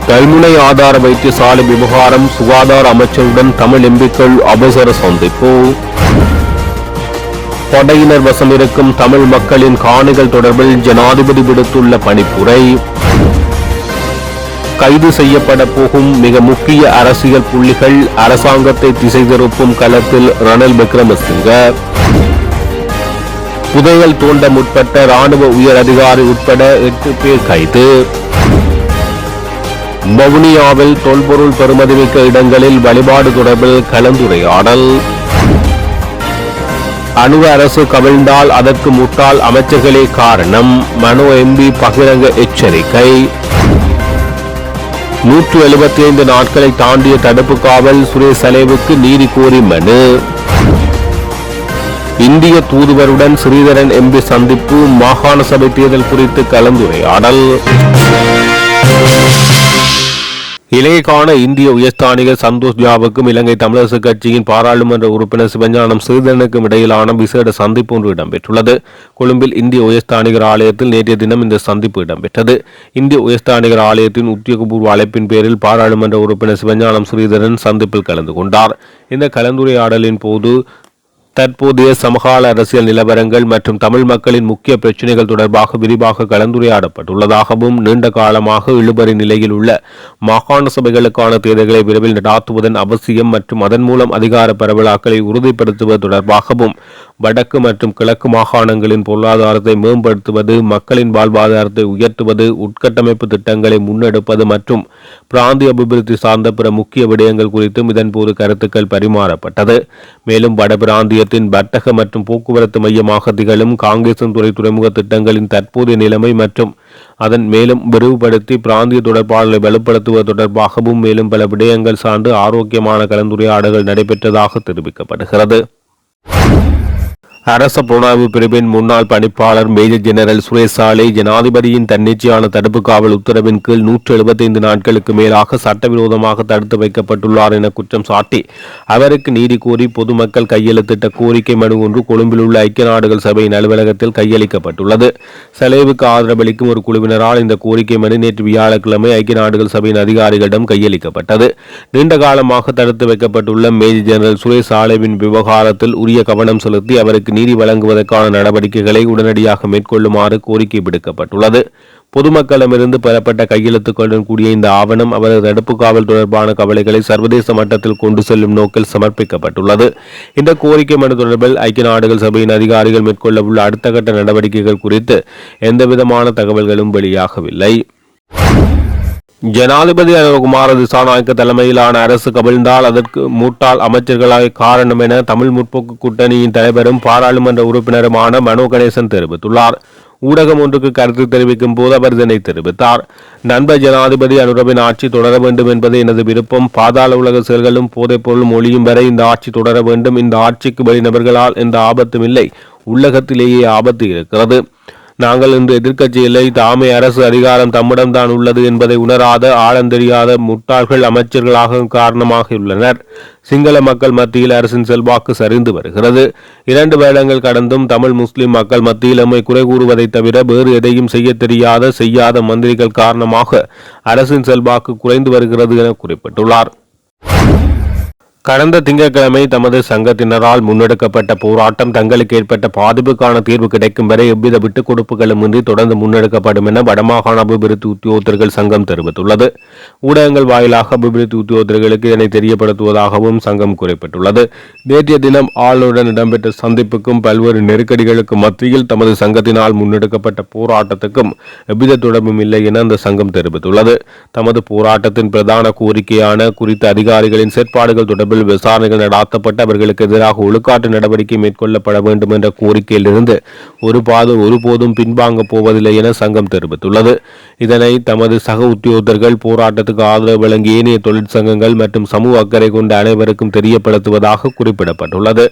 கல்முனை ஆதார வைத்தியசாலை விவகாரம், சுகாதார அமைச்சருடன் தமிழ் எம்பிக்கள் அவசர சந்திப்பு. படையினர் வசம் இருக்கும் தமிழ் மக்களின் காணிகள் தொடர்பில் ஜனாதிபதி விடுத்துள்ள பணிப்புரை. கைது செய்யப்பட போகும் மிக முக்கிய அரசியல் புள்ளிகள், அரசாங்கத்தை திசை திருப்பும் களத்தில் ரணில் விக்ரமசிங்க. புதையல் தோண்ட முற்பட்ட ராணுவ உயர் அதிகாரி உட்பட 8 பேர் கைது. வவுனியாவில் தொல்பொருள் பெறுமதிமிக்க இடங்களில் வழிபாடு தொடர்பில் கலந்துரையாடல். அணுவ அரசு கவிழ்ந்தால் அதற்கு முட்டாள் அமைச்சர்களே காரணம், மனோ எம்பி பகிரங்க எச்சரிக்கை. 175 நாட்களை தாண்டிய தடுப்பு காவல், சுரேஷ் சலேவுக்கு நீதி கோரி மனு. இந்திய தூதுவருடன் ஸ்ரீதரன் எம்பி சந்திப்பு, மாகாண சபை தேர்தல் குறித்து கலந்துரையாடல். இலங்கைக்கான இந்திய உயர்ஸ்தானிகர் சந்தோஷ் ஜாவுக்கும் இலங்கை தமிழரசு கட்சியின் பாராளுமன்ற உறுப்பினர் சிவஞானம் ஸ்ரீதரனுக்கும் இடையிலான விசேட சந்திப்பு ஒன்று இடம்பெற்றுள்ளது. கொழும்பில் இந்திய உயர்ஸ்தானிகர் ஆலயத்தில் நேற்றைய தினம் இந்த சந்திப்பு இடம்பெற்றது. இந்திய உயர்ஸ்தானிகர் ஆலயத்தின் உத்தியோகபூர்வ அழைப்பின் பேரில் பாராளுமன்ற உறுப்பினர் சிவஞானம் ஸ்ரீதரன் சந்திப்பில் கலந்து கொண்டார். இந்த கலந்துரையாடலின் போது தற்போதைய சமகால அரசியல் நிலவரங்கள் மற்றும் தமிழ் மக்களின் முக்கிய பிரச்சினைகள் தொடர்பாக விரிவாக கலந்துரையாடப்பட்டுள்ளதாகவும், நீண்ட காலமாக இழுபறி நிலையில் உள்ள மாகாண சபைகளுக்கான தேர்தல்களை விரைவில் நடாத்துவதன் அவசியம் மற்றும் அதன் மூலம் அதிகார பரவலாக்களை உறுதிப்படுத்துவது தொடர்பாகவும், வடக்கு மற்றும் கிழக்கு மாகாணங்களின் பொருளாதாரத்தை மேம்படுத்துவது, மக்களின் வாழ்வாதாரத்தை உயர்த்துவது, உட்கட்டமைப்பு திட்டங்களை முன்னெடுப்பது மற்றும் பிராந்திய அபிவிருத்தி சார்ந்த பிற முக்கிய விடயங்கள் குறித்தும் இதன்போது கருத்துக்கள் பரிமாறப்பட்டது. மேலும் வடபிராந்திய வர்த்தக மற்றும் போக்குவரத்து மையமாக திகழும் காங்கேசன் துறை துறைமுக திட்டங்களின் தற்போதைய நிலைமை மற்றும் அதன் மேலும் விரிவுபடுத்தி பிராந்திய தொடர்பாடலை வலுப்படுத்துவது தொடர்பாகவும் மேலும் பல விடயங்கள் சார்ந்து ஆரோக்கியமான கலந்துரையாடல்கள் நடைபெற்றதாக தெரிவிக்கப்படுகிறது. அரச புலனாய்வு பிரிவின் முன்னாள் பணிப்பாளர் மேஜர் ஜெனரல் சுரேஷ் சாலே ஜனாதிபதியின் தன்னிச்சையான தடுப்பு காவல் உத்தரவின் கீழ் 175 நாட்களுக்கு மேலாக சட்டவிரோதமாக தடுத்து வைக்கப்பட்டுள்ளார் என குற்றம் சாட்டி அவருக்கு நீதி கோரி பொதுமக்கள் கையெழுத்திட்ட கோரிக்கை மனு ஒன்று கொழும்பில் உள்ள ஐக்கிய நாடுகள் சபையின் அலுவலகத்தில் கையளிக்கப்பட்டுள்ளது. சலேவுக்கு ஆதரவளிக்கும் ஒரு குழுவினரால் இந்த கோரிக்கை மனு நேற்று வியாழக்கிழமை ஐக்கிய நாடுகள் சபையின் அதிகாரிகளிடம் கையளிக்கப்பட்டது. நீண்ட காலமாக தடுத்து வைக்கப்பட்டுள்ள மேஜர் ஜெனரல் சுரேஷ் சாலேவின் விவகாரத்தில் உரிய கவனம் செலுத்தி அவருக்கு நீதி வழங்குவதற்கான நடவடிக்கைகளை உடனடியாக மேற்கொள்ளுமாறு கோரிக்கை விடுக்கப்பட்டுள்ளது. பொதுமக்களிடமிருந்து பெறப்பட்ட கையெழுத்துக்களுடன் கூடிய இந்த ஆவணம் அவரது தடுப்பு காவல் தொடர்பான கவலைகளை சர்வதேச மட்டத்தில் கொண்டு செல்லும் நோக்கில் சமர்ப்பிக்கப்பட்டுள்ளது. இந்த கோரிக்கை மனு தொடர்பில் ஐக்கிய நாடுகள் சபையின் அதிகாரிகள் மேற்கொள்ள உள்ள அடுத்த கட்ட நடவடிக்கைகள் குறித்து எந்தவிதமான தகவல்களும் வெளியாகவில்லை. ஜனாதிபதி அனுரகுமார திசாநாயக்க தலைமையிலான அரசு கவிழ்ந்தால் அதற்கு முட்டாள் அமைச்சர்களாக காரணம் என தமிழ் முற்போக்கு கூட்டணியின் தலைவரும் பாராளுமன்ற உறுப்பினருமான மனோ கணேசன் தெரிவித்துள்ளார். ஊடகம் ஒன்றுக்கு கருத்து தெரிவிக்கும் போது அவர் இதனை தெரிவித்தார். நண்பர் ஜனாதிபதி அனுரவின் ஆட்சி தொடர வேண்டும் என்பது எனது விருப்பம். பாதாள உலக செயல்களும் போதைப் பொருளும் ஒழியும் வரை இந்த ஆட்சி தொடர வேண்டும். இந்த ஆட்சிக்கு வெளிநபர்களால் எந்த ஆபத்தும் இல்லை. உள்ளகத்திலேயே ஆபத்து இருக்கிறது. நாங்கள் இன்று எதிர்க்கட்சி இல்லை. தாமே அரசு அதிகாரம் தம்மிடம்தான் உள்ளது என்பதை உணராத ஆழந்தெரியாத முட்டாள்கள் அமைச்சர்களாக காரணமாக உள்ளனர். சிங்கள மக்கள் மத்தியில் அரசின் செல்வாக்கு சரிந்து வருகிறது. 2 வருடங்கள் கடந்தும் தமிழ் முஸ்லிம் மக்கள் மத்தியில் எம்மை குறை கூறுவதை தவிர வேறு எதையும் செய்யாத மந்திரிகள் காரணமாக அரசின் செல்வாக்கு குறைந்து வருகிறது என குறிப்பிட்டுள்ளார். கடந்த திங்கட்கிழமை தமது சங்கத்தினரால் முன்னெடுக்கப்பட்ட போராட்டம் தங்களுக்கு ஏற்பட்ட பாதிப்புக்கான தீர்வு கிடைக்கும் வரை எவ்வித விட்டுக் கொடுப்புகளுமின்றி தொடர்ந்து முன்னெடுக்கப்படும் என வடமாகாண அபிவிருத்தி உத்தியோகத்தர்கள் சங்கம் தெரிவித்துள்ளது. ஊடகங்கள் வாயிலாக அபிவிருத்தி உத்தியோகத்தர்களுக்கு இதனை தெரியப்படுத்துவதாகவும் சங்கம் குறிப்பிட்டுள்ளது. நேற்றைய தினம் ஆளுநருடன் இடம்பெற்ற சந்திப்புக்கும் பல்வேறு நெருக்கடிகளுக்கு மத்தியில் தமது சங்கத்தினால் முன்னெடுக்கப்பட்ட போராட்டத்துக்கும் எவ்வித தொடர்பும் இல்லை என அந்த சங்கம் தெரிவித்துள்ளது. தமது போராட்டத்தின் பிரதான கோரிக்கையான குறித்த அதிகாரிகளின் செயற்பாடுகள் தொடர்பில் விசாரணைகள் நடாத்தப்பட்டு அவர்களுக்கு எதிராக ஒழுக்காற்று நடவடிக்கை மேற்கொள்ளப்பட வேண்டும் என்ற கோரிக்கையிலிருந்து ஒருபோதும் பின்வாங்க போவதில்லை என சங்கம் தெரிவித்துள்ளது. இதனை தமது சக உத்தியோகத்தர்கள், போராட்டத்துக்கு ஆதரவு வழங்கிய ஏனைய தொழிற்சங்கங்கள் மற்றும் சமூக அக்கறை கொண்ட அனைவருக்கும் தெரியப்படுத்துவதாக குறிப்பிடப்பட்டுள்ளது.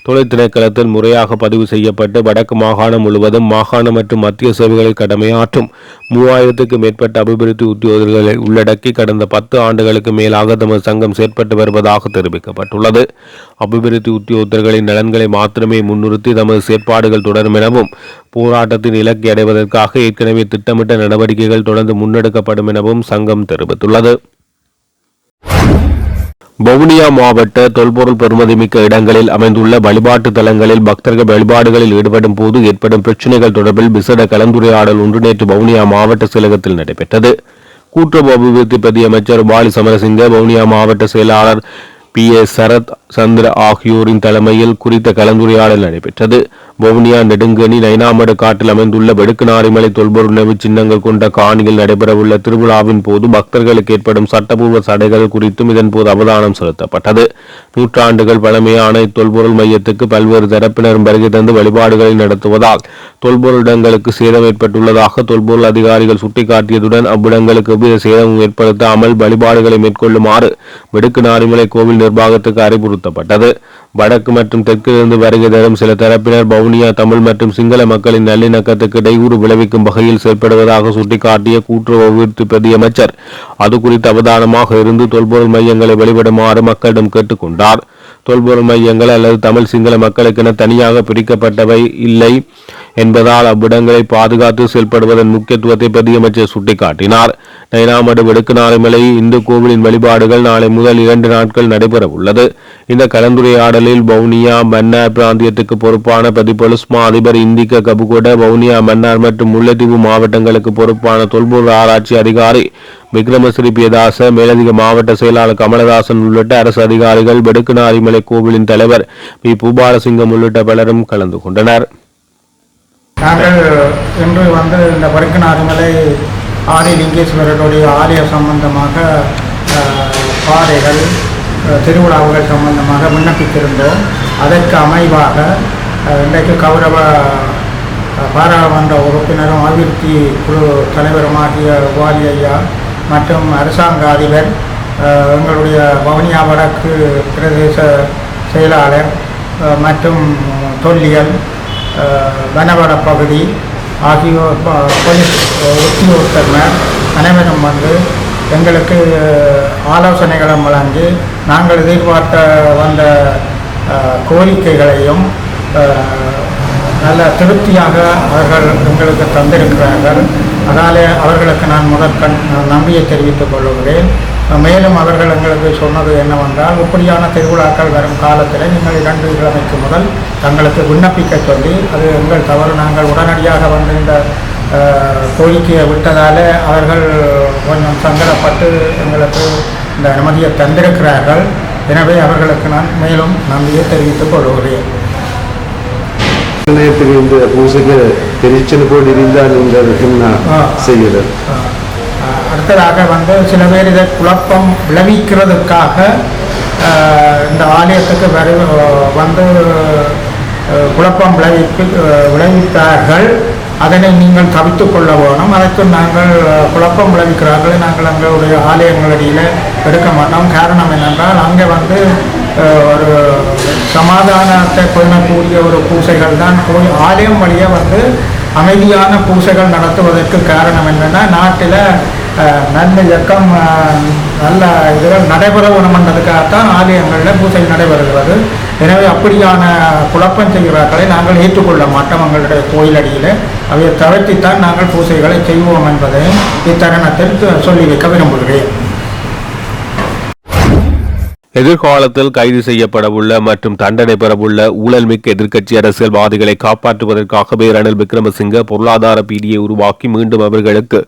தொழில் திணைக்களத்தில் முறையாக பதிவு செய்யப்பட்டு வடக்கு மாகாணம் முழுவதும் மாகாண மற்றும் மத்திய சேவைகளில் கடமையாற்றும் 3000க்கும் மேற்பட்ட அபிவிருத்தி உத்தியோகர்களை உள்ளடக்கி கடந்த 10 ஆண்டுகளுக்கு மேலாக தமது சங்கம் செயற்பட்டு வருவதாக தெரிவித்தார். தெரிவிக்கப்பட்டுள்ளது. அபிவிருத்தி உத்தியோகத்தர்களின் நலன்களை மாத்திரமே முன்னிறுத்தி தமது செயற்பாடுகள் தொடரும் எனவும் போராட்டத்தின் இலக்கை அடைவதற்காக ஏற்கனவே திட்டமிட்ட நடவடிக்கைகள் தொடர்ந்து முன்னெடுக்கப்படும் எனவும் சங்கம் தெரிவித்துள்ளது. வவுனியா மாவட்ட தொல்பொருள் பெறுமதிமிக்க இடங்களில் அமைந்துள்ள வழிபாட்டு தலங்களில் பக்தர்கள் வழிபாடுகளில் ஈடுபடும் போது ஏற்படும் பிரச்சினைகள் தொடர்பில் விசேட கலந்துரையாடல் ஒன்று நேற்று வவுனியா மாவட்ட செயலகத்தில் நடைபெற்றது. கூட்டுறவு அபிவிருத்தி பிரதி அமைச்சர் பாலி சமரசிங்க, வவுனியா மாவட்ட செயலாளர் PA சரத் சந்திர ஆகியோரின் தலைமையில் குறித்த கலந்துரையாடல் நடைபெற்றது. வவுனியா நெடுங்கணி நைனாமடு காட்டில் அமைந்துள்ள வெடுக்குநாரிமலை தொல்பொருள் நினைவு சின்னங்கள் கொண்ட காணியில் நடைபெறவுள்ள திருவிழாவின் போது பக்தர்களுக்கு ஏற்படும் சட்டப்பூர்வ தடைகள் குறித்தும் இதன்போது அவதானம் செலுத்தப்பட்டது. நூற்றாண்டுகள் பழமையான இத்தொல்பொருள் மையத்துக்கு பல்வேறு தரப்பினரும் வருகை தந்து வழிபாடுகளை நடத்துவதால் தொல்பொருளிடங்களுக்கு சேதம் ஏற்பட்டுள்ளதாக தொல்பொருள் அதிகாரிகள் சுட்டிக்காட்டியதுடன் அவ்விடங்களுக்கு எவ்வித சேதமும் ஏற்படுத்தாமல் வழிபாடுகளை மேற்கொள்ளுமாறு வெடுக்குநாரிமலை கோவில் நிர்வாகத்துக்கு அறிவுறுத்தப்பட்டது. வடக்கு மற்றும் தெற்கிலிருந்து வருகை தரும் சில தரப்பினர் வவுனியா தமிழ் மற்றும் சிங்கள மக்களின் நல்லிணக்கத்துக்கு இடையூறு விளைவிக்கும் வகையில் செயல்படுவதாக சுட்டிக்காட்டிய கூட்டுறவு அபிவிருத்தி பிரதி அமைச்சர் அது குறித்து அவதானமாக இருந்து தொல்பொருள் மையங்களை வெளிவிடுமாறு மக்களிடம் கேட்டுக்கொண்டார். தொல்பொருள் மையங்கள் அல்லது தமிழ் சிங்கள மக்களுக்கென தனியாக பிரிக்கப்பட்டவை இல்லை என்பதால் அவ்விடங்களை பாதுகாத்து செயல்படுவதன் முக்கியத்துவத்தை பிரதியமைச்சர் சுட்டிக்காட்டினார். நைனாமடு வெடுக்குநாரிமலை இந்து கோவிலின் வழிபாடுகள் நாளை முதல் 2 நாட்கள் நடைபெற உள்ளது. இந்த கலந்துரையாடலில் வவுனியா மன்னார் பிராந்தியத்துக்கு பொறுப்பான பிரதி பொலிஸ் மா அதிபர் இந்திக்க கபுகொட, வவுனியா மன்னார் மற்றும் முல்லைத்தீவு மாவட்டங்களுக்கு பொறுப்பான தொல்பொருள் ஆராய்ச்சி அதிகாரி விக்ரமஸ்ரீ பியதாச, மேலதிக மாவட்ட செயலாளர் கமலதாசன் உள்ளிட்ட அரசு அதிகாரிகள், வெடுக்குநாரிமலை கோவிலின் தலைவர் பி. பூபாலசிங்கம் உள்ளிட்ட பலரும் கலந்து கொண்டனர். நாங்கள் இன்று இந்த வெடுக்குநாரிமலை ஆதிலிங்கேஸ்வரருடைய ஆலய சம்பந்தமாக பாதைகள் திருவிழாவுகள் சம்பந்தமாக விண்ணப்பித்திருந்தோம். அதற்கு அமைவாக இன்றைக்கு கௌரவ பாராளுமன்ற உறுப்பினரும் அபிவிருத்தி குழு தலைவருமாகிய வாலி ஐயா மற்றும் அரசாங்க அதிபர், எங்களுடைய வவுனியா வடக்கு பிரதேச செயலாளர் மற்றும் தொல்லியல் வனவள பகுதி ஆகியோர் போலீஸ் உத்தியோகத்தர் அனைவரும் எங்களுக்கு ஆலோசனைகளும் வழங்கி நாங்கள் எதிர்பார்த்த வந்த கோரிக்கைகளையும் நல்ல திருப்தியாக அவர்கள் எங்களுக்கு தந்திருக்கிறார்கள். அதனாலே அவர்களுக்கு நான் நன்றியை தெரிவித்துக் கொள்கிறேன். மேலும் அவர்கள் எங்களுக்கு சொன்னது என்னவென்றால், இப்படியான திருவிழாக்கள் வரும் காலத்தில் நீங்கள் 2 கிழமைக்கு முதல் தங்களுக்கு விண்ணப்பிக்க சொல்லி, அது எங்கள் தவறு, நாங்கள் உடனடியாக இந்த கோரிக்கையை விட்டதால் அவர்கள் கொஞ்சம் சங்கடப்பட்டு எங்களுக்கு இந்த அனுமதியை தந்திருக்கிறார்கள். எனவே அவர்களுக்கு நான் மேலும் நன்றியை தெரிவித்துக் கொள்கிறேன். இந்த பூசைக்கு தெரிச்சல் போல் இருந்தால் செய்கிறது. அடுத்ததாக சில பேர் இதை குழப்பம் விளைவிக்கிறதுக்காக இந்த ஆலயத்துக்கு குழப்பம் விளைவித்தார்கள். அதனை நீங்கள் தவித்துக் கொள்ள வேணும். அதற்கு நாங்கள் குழப்பம் விளைவிக்கிறார்கள் நாங்கள் எங்களுடைய ஆலயங்களிடையில் எடுக்க மாட்டோம். காரணம் என்னென்றால், அங்கே ஒரு சமாதானத்தை பேணக்கூடிய ஒரு பூசைகள் தான் ஆலயம் வழியாக அமைதியான பூசைகள் நடத்துவதற்கு காரணம் என்னென்னா, நாட்டில் நல்ல இயக்கம் நல்ல இதுகள் நடைபெற வேணுமென்றதுக்காகத்தான் ஆலயங்களில் பூசை நடைபெறுகிறது. எனவே அப்படியான குழப்பம் செய்கிறார்களை நாங்கள் ஏற்றுக்கொள்ள மாட்டோம். எங்களுடைய கோயிலடியில் அவை தவிர்த்துத்தான் நாங்கள் பூசைகளை செய்வோம் என்பதை இத்தருணத்தில் சொல்லி வைக்க விரும்புகிறேன். எதிர்காலத்தில் கைது செய்யப்படவுள்ள மற்றும் தண்டனை பெறவுள்ள ஊழல்மிக்க எதிர்க்கட்சி அரசியல்வாதிகளை காப்பாற்றுவதற்காகவே ரணில் விக்ரமசிங்க பொருளாதார பீடியை உருவாக்கி மீண்டும் அவர்களுக்கு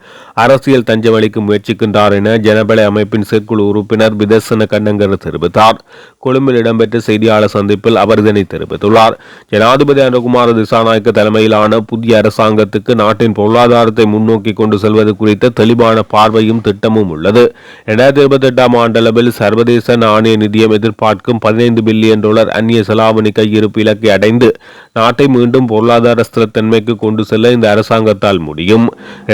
அரசியல் தஞ்சம் அளிக்க முயற்சிக்கின்றார் என ஜனபல அமைப்பின் செயற்குழு உறுப்பினர் விதர்சன கண்ணங்கர் தெரிவித்தார். கொழும்பில் இடம்பெற்ற செய்தியாளர் சந்திப்பில் அவர் இதனை தெரிவித்துள்ளார். ஜனாதிபதி அனுகுமார திசாநாயக்க தலைமையிலான புதிய அரசாங்கத்துக்கு நாட்டின் பொருளாதாரத்தை முன்னோக்கி கொண்டு செல்வது குறித்த தெளிவான பார்வையும் திட்டமும் உள்ளது. 2028 ஆண்டளவில் சர்வதேச நாணய நிதியம் எதிர்பார்க்கும் $15 பில்லியன் அந்நிய செலாவணி கையிருப்பு இலக்கை அடைந்து நாட்டை மீண்டும் பொருளாதார ஸ்திரத்தன்மைக்கு கொண்டு செல்ல இந்த அரசாங்கத்தால் முடியும்.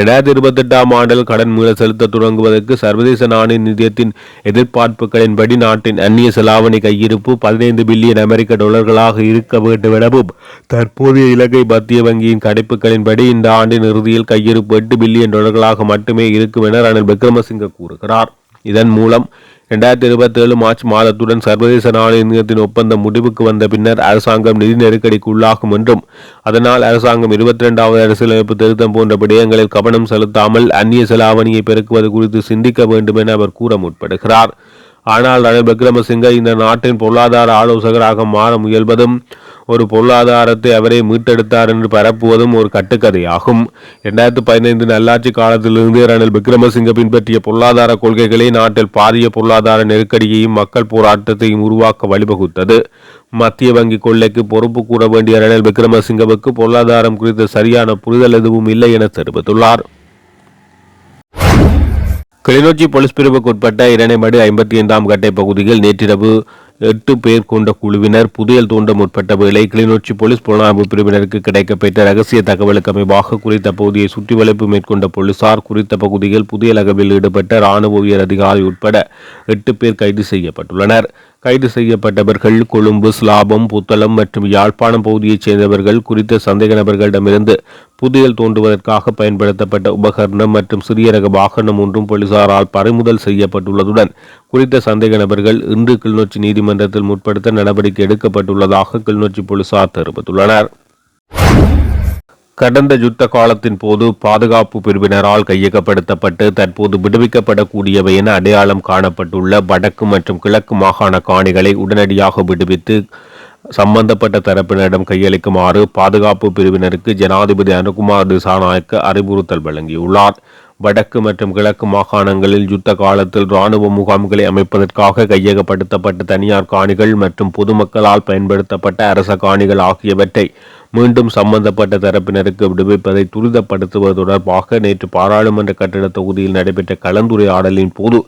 2028 ஆண்டில் கடன் மீள செலுத்த தொடங்குவதற்கு சர்வதேச நாணய நிதியத்தின் எதிர்பார்ப்புகளின்படி நாட்டின் அந்நிய செலாவணி கையிருப்பு $15 பில்லியன் அமெரிக்க இருக்க வேண்டும் எனவும் தற்போதைய இலங்கை மத்திய வங்கியின் கணிப்புகளின்படி இந்த ஆண்டின் இறுதியில் கையிருப்பு $8 பில்லியன் மட்டுமே இருக்கும் என ரணில் விக்ரமசிங்க கூறுகிறார். இதன் மூலம் 2027 மார்ச் மாதத்துடன் சர்வதேச நாணய நிதியத்தின் ஒப்பந்தம் முடிவுக்கு வந்த பின்னர் அரசாங்கம் நிதி நெருக்கடிக்கு உள்ளாகும் என்றும் அதனால் அரசாங்கம் 22வது அரசியலமைப்பு திருத்தம் போன்ற விடயங்களில் கவனம் செலுத்தாமல் அந்நிய செலாவணியை பெருக்குவது குறித்து சிந்திக்க வேண்டும் என அவர் கூற முற்படுகிறார். ஆனால் ரணில் விக்ரமசிங்க இந்த நாட்டின் பொருளாதார ஆலோசகராக மாற முயல்வதும் ஒரு பொருளாதாரத்தை அவரை மீட்டெடுத்தார் என்று பரப்புவதும் ஒரு கட்டுக்கதையாகும். 2015 நல்லாட்சி காலத்திலிருந்து ரணில் விக்ரமசிங்க பின்பற்றிய பொருளாதார கொள்கைகளே நாட்டில் பாரிய பொருளாதார நெருக்கடியையும் மக்கள் போராட்டத்தையும் உருவாக்க வழிவகுத்தது. மத்திய வங்கி கொள்ளைக்கு பொறுப்பு கூற வேண்டிய ரணில் விக்ரமசிங்கவுக்கு பொருளாதாரம் குறித்த சரியான புரிதல் எதுவும் இல்லை என தெரிவித்துள்ளார். கிளிநொச்சி போலீஸ் பிரிவுக்கு உட்பட்ட இரணைமடு 55ஆம் கட்டை பகுதியில் நேற்றிரவு 8 பேர் கொண்ட குழுவினர் புதையல் தோண்ட முற்பட்ட வேளை கிளிநொச்சி போலீஸ் புலனாய்வு பிரிவினருக்கு கிடைக்கப்பெற்ற ரகசிய தகவலுக்கு அமைவாக குறித்த பகுதியை சுற்றி வளைப்பு மேற்கொண்ட போலீசார் குறித்த பகுதியில் புதையல் அகவில் ஈடுபட்ட இராணுவ உயர் அதிகாரி உட்பட 8 பேர் கைது செய்யப்பட்டுள்ளனர். கைது செய்யப்பட்டவர்கள் கொழும்பு, ஸ்லாபம், புத்தளம் மற்றும் யாழ்ப்பாணம் பகுதியைச் சேர்ந்தவர்கள். குறித்த சந்தேக நபர்களிடமிருந்து புதையல் தோண்டுவதற்காக பயன்படுத்தப்பட்ட உபகரணம் மற்றும் சிறிய ரக வாகனம் ஒன்றும் போலீசாரால் பறிமுதல் செய்யப்பட்டுள்ளதுடன் குறித்த சந்தேக நபர்கள் இன்று கிளிநொச்சி நீதிமன்றத்தில் முற்படுத்த நடவடிக்கை எடுக்கப்பட்டுள்ளதாக கிளிநொச்சி போலீசார் தெரிவித்துள்ளனர். கடந்த யுத்த காலத்தின் போது பாதுகாப்பு பிரிவினரால் கையகப்படுத்தப்பட்டு தற்போது விடுவிக்கப்படக்கூடியவை என அடையாளம் காணப்பட்டுள்ள வடக்கு மற்றும் கிழக்கு மாகாண காணிகளை உடனடியாக விடுவித்து சம்பந்தப்பட்ட தரப்பினரிடம் கையளிக்குமாறு பாதுகாப்பு பிரிவினருக்கு ஜனாதிபதி அனுகுமார் திசாநாயக்க அறிவுறுத்தல் வழங்கியுள்ளார். வடக்கு மற்றும் கிழக்கு மாகாணங்களில் யுத்த காலத்தில் இராணுவ முகாம்களை அமைப்பதற்காக கையகப்படுத்தப்பட்ட தனியார் காணிகள் மற்றும் பொதுமக்களால் பயன்படுத்தப்பட்ட அரச காணிகள் ஆகியவற்றை மீண்டும் சம்பந்தப்பட்ட தரப்பினருக்கு விடுவிப்பதை துரிதப்படுத்துவது தொடர்பாக நேற்று பாராளுமன்ற கட்டிட தொகுதியில் நடைபெற்ற கலந்துரையாடலின் போது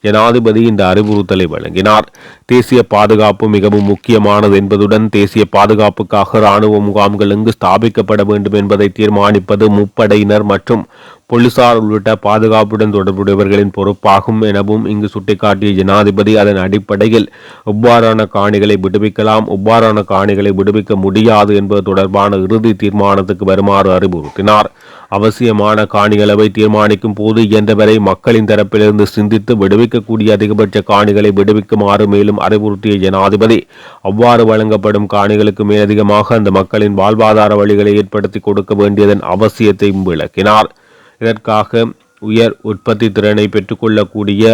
ஜனாதிபதி இந்த அறிவுறுத்தலை வழங்கினார். தேசிய பாதுகாப்பு மிகவும் முக்கியமானது என்பதுடன் தேசிய பாதுகாப்புக்காக இராணுவ முகாம்கள் எங்கு ஸ்தாபிக்கப்பட வேண்டும் என்பதை தீர்மானிப்பது முப்படையினர் மற்றும் போலீசார் உள்ளிட்ட பாதுகாப்புடன் தொடர்புடையவர்களின் பொறுப்பாகும் எனவும் இங்கு சுட்டிக்காட்டிய ஜனாதிபதி அதன் அடிப்படையில் எவ்வாறான காணிகளை விடுவிக்கலாம், எவ்வாறான காணிகளை விடுவிக்க முடியாது என்பது தொடர்பான இறுதி தீர்மானத்துக்கு வருமாறு அறிவுறுத்தினார். அவசியமான காணிகளவை தீர்மானிக்கும் போது இயன்றவரை மக்களின் தரப்பிலிருந்து சிந்தித்து விடுவிக்கக்கூடிய அதிகபட்ச காணிகளை விடுவிக்குமாறு மேலும் அறிவுறுத்திய ஜனாதிபதி அவ்வாறு வழங்கப்படும் காணிகளுக்கு மேலதிகமாக அந்த மக்களின் வாழ்வாதார வழிகளை ஏற்படுத்தி கொடுக்க வேண்டியதன் அவசியத்தையும் விளக்கினார். இதற்காக உயர் உற்பத்தி திறனை பெற்றுக்கொள்ளக்கூடிய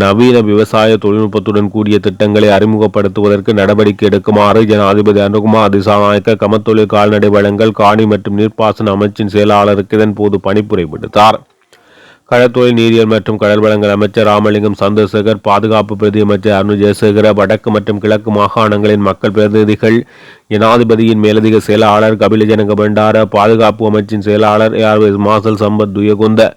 நவீன விவசாய தொழில்நுட்பத்துடன் கூடிய திட்டங்களை அறிமுகப்படுத்துவதற்கு நடவடிக்கை எடுக்குமாறு ஜனாதிபதி அனுகுமார் திசாநாயக்க கமத்தொழில் கால்நடை வளங்கள் காணி மற்றும் நீர்ப்பாசன அமைச்சின் செயலாளருக்கு இதன் போது பணிப்புரை விடுத்தார். கடற்தொழில் நீரியல் மற்றும் கடல் வளங்கள் அமைச்சர் ராமலிங்கம் சந்திரசேகர், பாதுகாப்பு பிரதி அமைச்சர் அருண் ஜெயசேகர, வடக்கு மற்றும் கிழக்கு மாகாணங்களின் மக்கள் பிரதிநிதிகள், ஜனாதிபதியின் மேலதிக செயலாளர் கபில ஜனக பண்டார, பாதுகாப்பு அமைச்சின் செயலாளர் ஏர்வேஸ் மார்ஷல் சம்பத் துயகுந்த,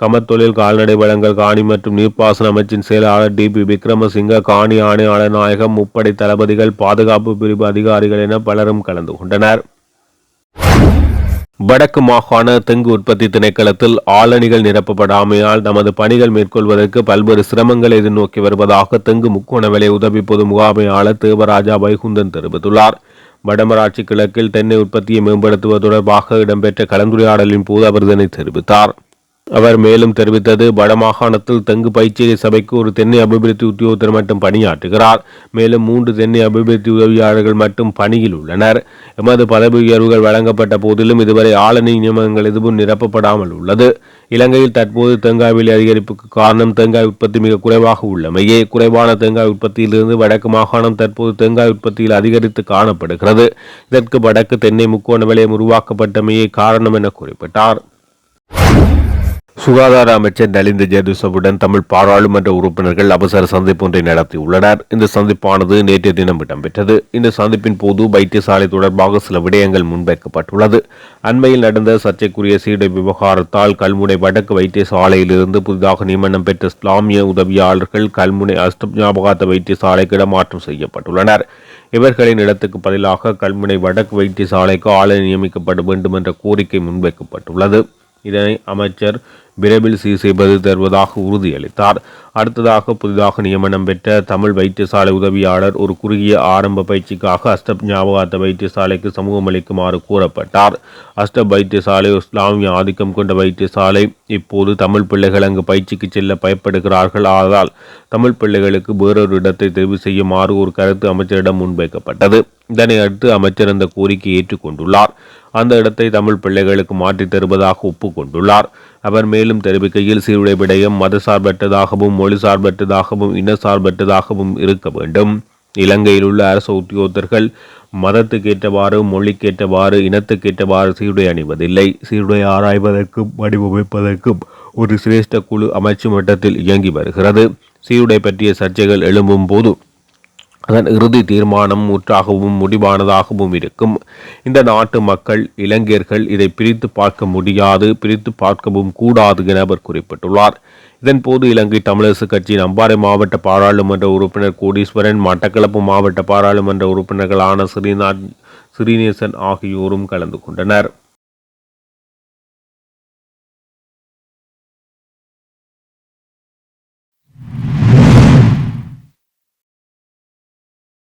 கமத்தொழில் கால்நடை வளங்கள் காணி மற்றும் நீர்ப்பாசன அமைச்சின் செயலாளர் டிபி விக்ரமசிங்க, காணி ஆணையாளர் நாயகம், முப்படை தளபதிகள், பாதுகாப்பு பிரிவு அதிகாரிகள் என பலரும் கலந்து கொண்டனர். வடக்கு மாகாண தெங்கு உற்பத்தி திணைக்களத்தில் ஆளணிகள் நிரப்பப்படாமையால் நமது பணிகள் மேற்கொள்வதற்கு பல்வேறு சிரமங்களை எதிர்நோக்கி வருவதாக தெங்கு முக்கோண விலை உதவி பொது முகாமையாளர் தேவராஜா வைகுந்தன் தெரிவித்துள்ளார். வடமராட்சி கிழக்கில் தென்னை உற்பத்தியை மேம்படுத்துவது தொடர்பாக இடம்பெற்ற கலந்துரையாடலின் போது அவர் இதனை தெரிவித்தார். அவர் மேலும் தெரிவித்தது, வடமாகாணத்தில் தெங்கு பயிற்சியை சபைக்கு ஒரு தென்னை அபிவிருத்தி உத்தியோகத்தர் மட்டும் பணியாற்றுகிறார். மேலும் 3 தென்னை அபிவிருத்தி உதவியாளர்கள் மட்டும் பணியில் உள்ளனர். எமது பதவி உயர்வுகள் வழங்கப்பட்ட போதிலும் இதுவரை ஆளணி நியமனங்கள் எதுவும் நிரப்பப்படாமல் உள்ளது. இலங்கையில் தற்போது தேங்காய் விலை அதிகரிப்புக்கு காரணம் தேங்காய் உற்பத்தி மிக குறைவாக உள்ளமையே. குறைவான தேங்காய் உற்பத்தியிலிருந்து வடக்கு மாகாணம் தற்போது தேங்காய் உற்பத்தியில் அதிகரித்து காணப்படுகிறது. இதற்கு வடக்கு தென்னை முக்கோண விலையம் உருவாக்கப்பட்டமையே காரணம் என குறிப்பிட்டார். சுகாதார அமைச்சர் நலிந்த ஜெயதிசவுடன் தமிழ் பாராளுமன்ற உறுப்பினர்கள் அவசர சந்திப்பு ஒன்றை நடத்தியுள்ளனர். இந்த சந்திப்பானது நேற்றைய தினம் இடம்பெற்றது. இந்த சந்திப்பின் போது வைத்தியசாலை தொடர்பாக சில விடயங்கள் முன்வைக்கப்பட்டுள்ளது. அண்மையில் நடந்த சர்ச்சைக்குரிய சீடை விவகாரத்தால் கல்முனை வடக்கு வைத்தியசாலையிலிருந்து புதிதாக நியமனம் பெற்ற இஸ்லாமிய உதவியாளர்கள் கல்முனை அஷ்டம் ஞாபகார்த்த வைத்தியசாலைக்கு இடமாற்றம் செய்யப்பட்டுள்ளனர். இவர்களின் இடத்துக்கு பதிலாக கல்முனை வடக்கு வைத்தியசாலைக்கு ஆளை நியமிக்கப்பட வேண்டும் என்ற கோரிக்கை முன்வைக்கப்பட்டுள்ளது. இதனை அமைச்சர் விரைவில் சீர் செய்வது தருவதாக உறுதியளித்தார். அடுத்ததாக புதிதாக நியமனம் பெற்ற தமிழ் வைத்தியசாலை உதவியாளர் ஒரு குறுகிய ஆரம்ப பயிற்சிக்காக அஸ்டப் ஞாபகார்த்த வைத்தியசாலைக்கு சமூகமளிக்குமாறு கூறப்பட்டார். அஸ்டப் வைத்தியசாலை இஸ்லாமிய ஆதிக்கம் கொண்ட வைத்தியசாலை. இப்போது தமிழ் பிள்ளைகள் அங்கு பயிற்சிக்கு செல்ல பயப்படுகிறார்கள். ஆதலால் தமிழ் பிள்ளைகளுக்கு வேறொரு இடத்தை தெரிவு செய்யுமாறு ஒரு கருத்து அமைச்சரிடம் முன்வைக்கப்பட்டது. இதனை அடுத்து அமைச்சர் அந்த கோரிக்கையை ஏற்றுக்கொண்டுள்ளார். அந்த இடத்தை தமிழ் பிள்ளைகளுக்கு மாற்றித் தருவதாக ஒப்புக்கொண்டுள்ளார். அவர் மேலும் தெரிவிக்கையில் சீருடை விடயம் மத சார்பற்றதாகவும் மொழி சார்பற்றதாகவும் இன சார்பற்றதாகவும் இருக்க வேண்டும். இலங்கையில் உள்ள அரசு உத்தியோகத்தர்கள் மதத்துக்கேற்றவாறு மொழிக்கேற்றவாறு இனத்துக்கேற்றவாறு சீருடை அணிவதில்லை. சீருடை ஆராய்வதற்கும் வடிவமைப்பதற்கும் ஒரு சிரேஷ்ட குழு அமைச்சு மட்டத்தில் இயங்கி வருகிறது. சீருடை பற்றிய சர்ச்சைகள் எழும்பும் போது அதன் இறுதி தீர்மானம் முற்றாகவும் முடிவானதாகவும் இருக்கும். இந்த நாட்டு மக்கள் இளைஞர்கள் இதை பிரித்து பார்க்க முடியாது, பிரித்து பார்க்கவும் கூடாது என அவர் குறிப்பிட்டுள்ளார். இதன்போது இலங்கை தமிழரசு கட்சியின் அம்பாறை மாவட்ட பாராளுமன்ற உறுப்பினர் கோடீஸ்வரன், மட்டக்களப்பு மாவட்ட பாராளுமன்ற உறுப்பினர்களான ஸ்ரீநேசன் ஆகியோரும் கலந்து கொண்டனர்.